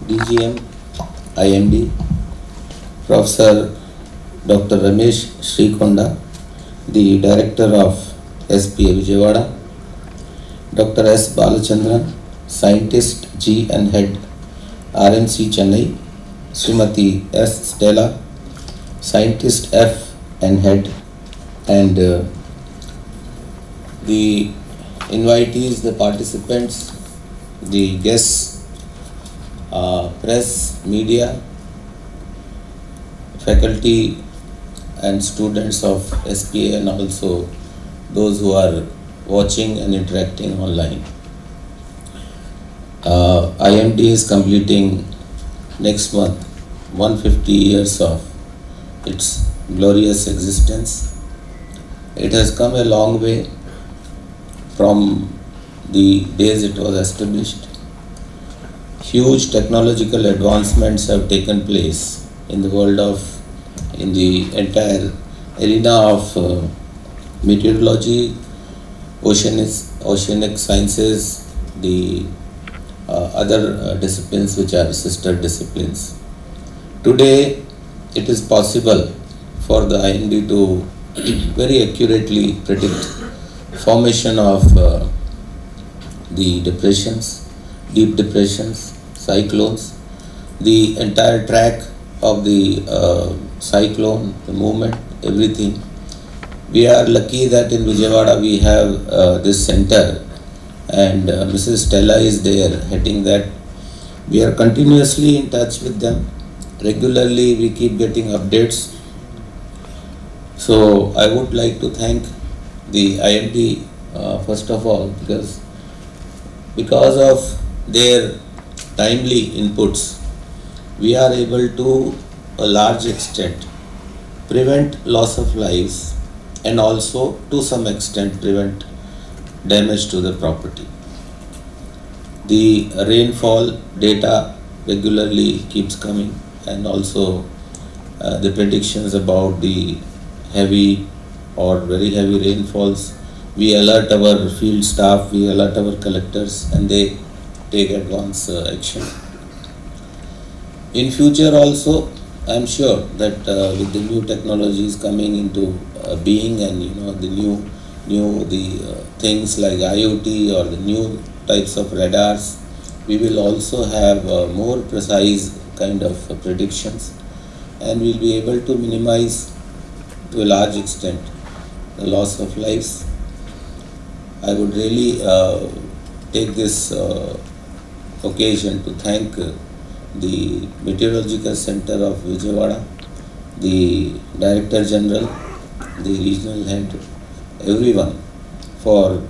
DGM, IMD, Professor Dr. Ramesh Srikonda, the Director of SPA Vijayawada, Dr. S. Balachandran, Scientist G and Head, RMC Chennai, Srimati S. Stella, Scientist F and Head, and the invitees, the participants, the guests, press, media, faculty and students of SPA, and also those who are watching and interacting online. IMD is completing next month 150 years of its glorious existence. It has come a long way from the days it was established. Huge technological advancements have taken place in the world in the entire arena of meteorology, oceanic sciences, the other disciplines which are sister disciplines. Today, it is possible for the IMD to very accurately predict formation of the depressions, deep depressions, cyclones, the entire track of the cyclone, the movement, everything. We are lucky that in Vijayawada we have this center, and Mrs. Stella is there heading that. We are continuously in touch with them. Regularly we keep getting updates. So I would like to thank the IMD first of all, because of their timely inputs, we are able to a large extent prevent loss of lives and also to some extent prevent damage to the property. The rainfall data regularly keeps coming, and also the predictions about the heavy or very heavy rainfalls. We alert our field staff, we alert our collectors, and they take advance action. In future also, I am sure that with the new technologies coming into being, and the things like IoT or the new types of radars, we will also have more precise kind of predictions, and we'll be able to minimize to a large extent the loss of lives. I would really take this occasion to thank the Meteorological Center of Vijayawada, the Director General, the Regional Head, everyone for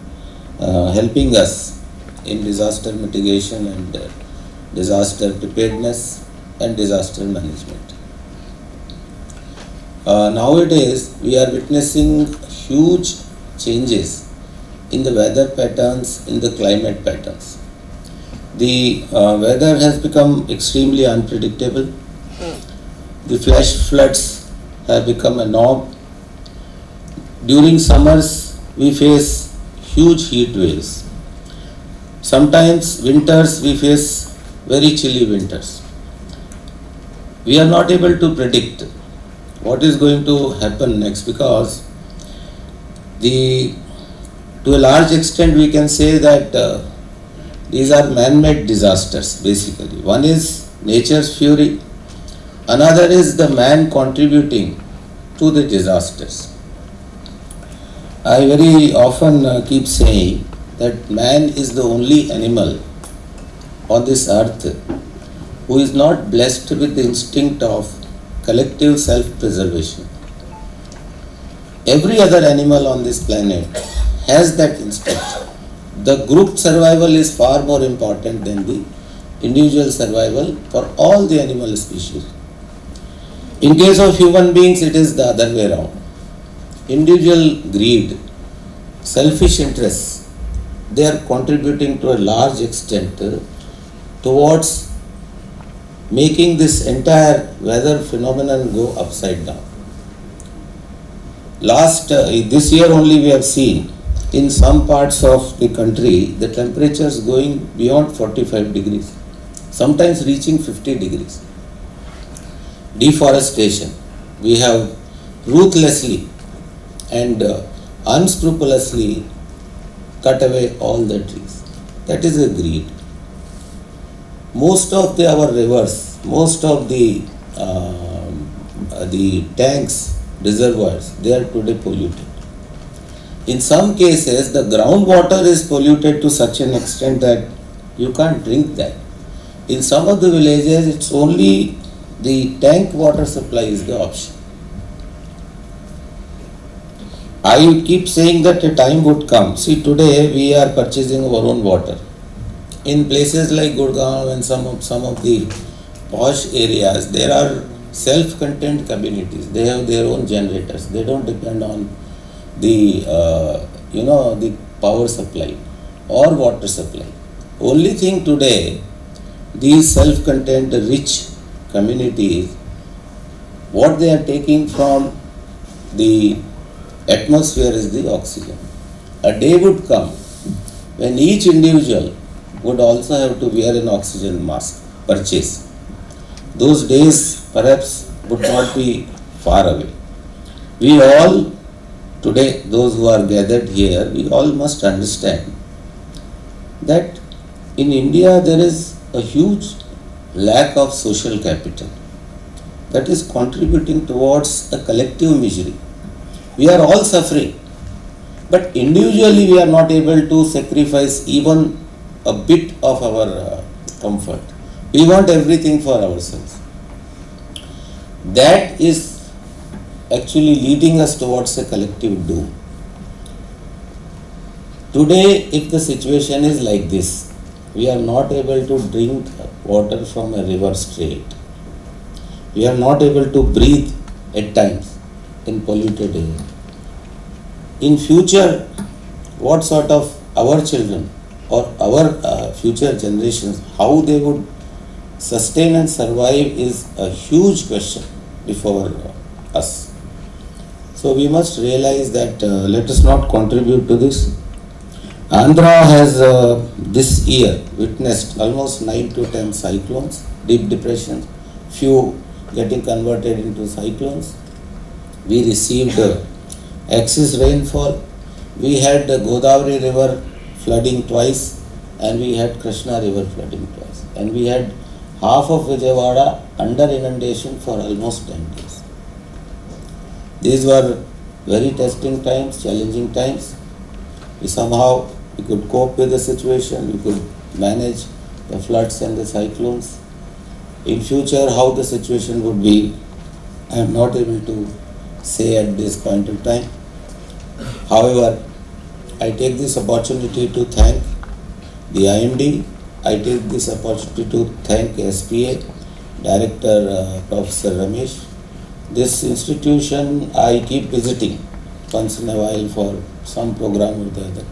helping us in disaster mitigation and disaster preparedness and disaster management. Nowadays, we are witnessing huge changes in the weather patterns, in the climate patterns. The weather has become extremely unpredictable. The flash floods have become a norm. During summers, we face huge heat waves. Sometimes winters, we face very chilly winters. We are not able to predict what is going to happen next, because to a large extent we can say that these are man-made disasters basically. One is nature's fury, another is the man contributing to the disasters. I very often keep saying that man is the only animal on this earth who is not blessed with the instinct of collective self-preservation. Every other animal on this planet has that instinct. The group survival is far more important than the individual survival for all the animal species. In case of human beings, it is the other way around. Individual greed, selfish interests, they are contributing to a large extent towards making this entire weather phenomenon go upside down. This year only we have seen in some parts of the country the temperatures going beyond 45 degrees sometimes reaching 50 degrees. Deforestation. We have ruthlessly and unscrupulously cut away all the trees. That is a greed. Most of our rivers, most of the tanks, reservoirs, they are today polluted. In some cases, the groundwater is polluted to such an extent that you can't drink that. In some of the villages, it's only the tank water supply is the option. I keep saying that a time would come. See, today we are purchasing our own water. In places like Gurgaon and some of the posh areas, there are self-contained communities. They have their own generators. They don't depend on the the power supply or water supply. Only thing today, these self-contained rich communities, what they are taking from the atmosphere is the oxygen. A day would come when each individual would also have to wear an oxygen mask, purchase. Those days perhaps would not be far away. We all, today, those who are gathered here, we all must understand that in India there is a huge lack of social capital that is contributing towards a collective misery. We are all suffering, but individually we are not able to sacrifice even a bit of our comfort. We want everything for ourselves. That is actually leading us towards a collective doom. Today, if the situation is like this, we are not able to drink water from a river straight. We are not able to breathe at times in polluted air. In future, what sort of our children or our future generations, how they would sustain and survive is a huge question before us. So we must realize that let us not contribute to this. Andhra has this year witnessed almost 9 to 10 cyclones, deep depressions, few getting converted into cyclones. We received excess rainfall. We had the Godavari river flooding twice, and we had Krishna river flooding twice, and we had half of Vijayawada under inundation for almost 10 days. These were very testing times, challenging times. We could cope with the situation, we could manage the floods and the cyclones. In future, how the situation would be, I am not able to say at this point of time. However, I take this opportunity to thank the IMD. I take this opportunity to thank SPA, Director Professor Ramesh. This institution I keep visiting once in a while for some program or the other.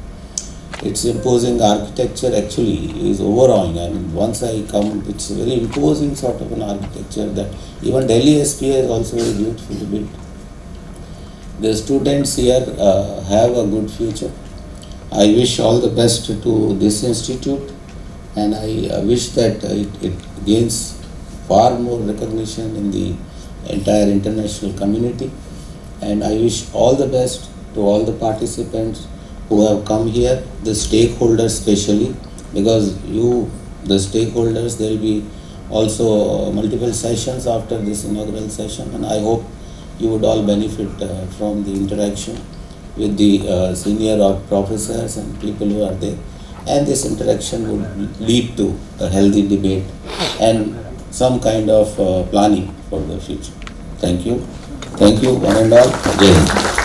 Its imposing architecture actually is overawing. I mean, once I come, it's a very imposing sort of an architecture that even Delhi SPA is also very beautifully built. The students here have a good future. I wish all the best to this institute, and I wish that it gains far more recognition in the entire international community. And I wish all the best to all the participants who have come here, the stakeholders especially, because the stakeholders, there will be also multiple sessions after this inaugural session, and I hope you would all benefit from the interaction with the senior professors and people who are there, and this interaction would lead to a healthy debate and some kind of planning for the future. Thank you. Thank you, one and all. Jai Hind.